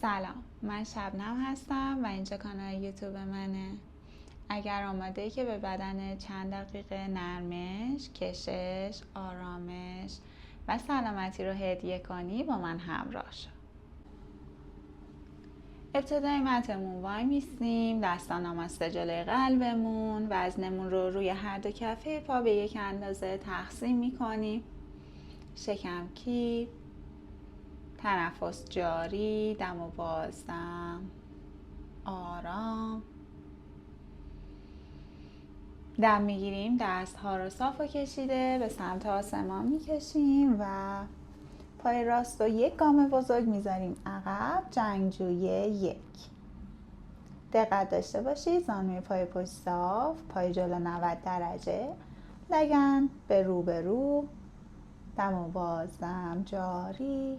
سلام، من شبنم هستم و اینجا کانال یوتیوب منه. اگر آماده ای که به بدن چند دقیقه نرمش، کشش، آرامش و سلامتی رو هدیه کنی با من همراه شو. ابتدای متمون وای میستیم، دستان نماسته جلوی قلبمون، وزنمون رو روی هر دو کفه پا به یک اندازه تقسیم میکنیم. شکم کیپ، تنفس جاری، دم و بازدم، آرام. دم میگیریم، دست ها رو صاف و کشیده به سمت آسمان میکشیم و پای راست رو یک گام بزرگ میذاریم عقب، جنگجوی 1. دقت داشته باشید زانوی پای پشت صاف، پای جلو 90 درجه، لگن به رو، دم و بازدم جاری.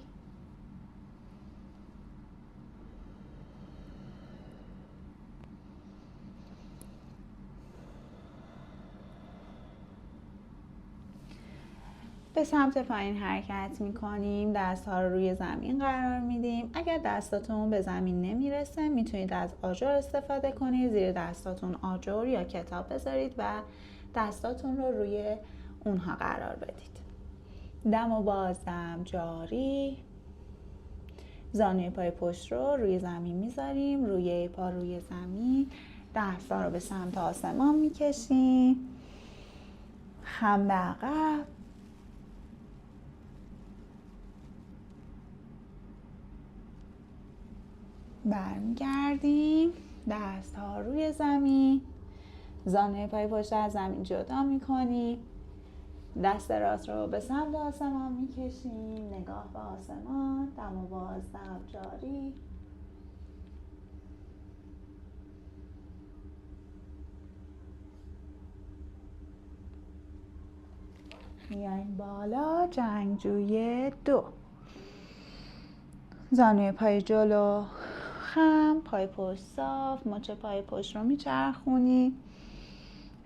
به سمت پایین حرکت میکنیم، دست ها رو روی زمین قرار میدیم. اگر دستاتون به زمین نمیرسه میتونید از آجر استفاده کنید، زیر دستاتون آجر یا کتاب بذارید و دستاتون رو روی اونها قرار بدید. دم و بازدم جاری. زانوی پای پشت رو روی زمین میذاریم، روی پا روی زمین، دست ها رو به سمت آسمان میکشیم، خم به عقب. برمیگردیم، دست ها روی زمین، زانوی پای پشت از زمین جدا میکنیم، دست راست رو به سمت آسمان میکشیم، نگاه به آسمان، دم و بازدم جاری. میایم بالا، جنگجوی 2. زانوی پای جلو خم، پای پشت صاف، مچ پای پشت رو میچرخونی،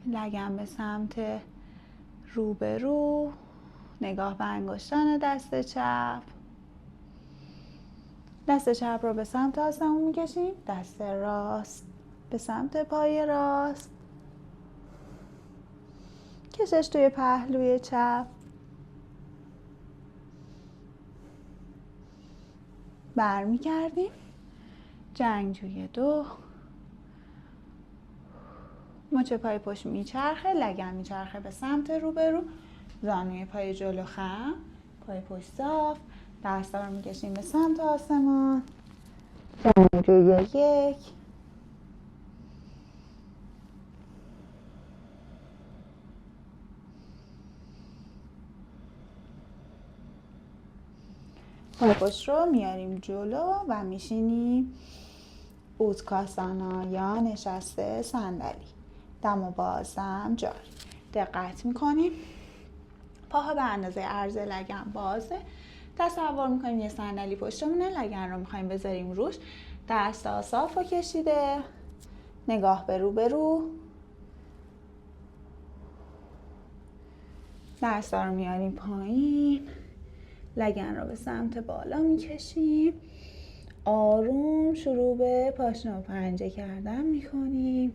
لگن به سمت رو، نگاه به انگشتان دست چپ. دست چپ رو به سمت آسمون میکشیم، دست راست به سمت پای راست، کشش توی پهلوی چپ. برمیگردیم، جنگجوی 2. مچ پای پشت میچرخه، لگن میچرخه به سمت رو، زانوی پای جلو خم، پای پشت صاف، دستا رو میکشیم به سمت آسمان، جنگجوی 1. پای پشت رو میاریم جلو و میشینیم اوتکاسانا یا نشسته صندلی، دم و بازدم جاری. دقت میکنیم پاها به اندازه عرض لگن بازه. تصور میکنیم یه صندلی پشتمونه، لگن رو میخوایم بذاریم روش، دستا صاف و کشیده، نگاه به رو، دستا رو میاریم پایین، لگن رو به سمت بالا میکشیم، آروم شروع به پاشنه و پنجه کردن میکنیم.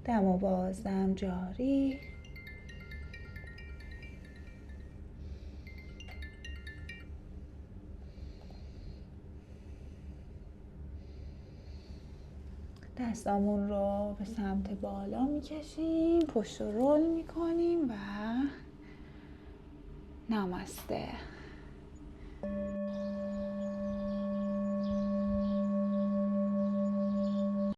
دم و بازدم جاری. دستامون رو به سمت بالا میکشیم، پشت رو رول میکنیم و نماسته.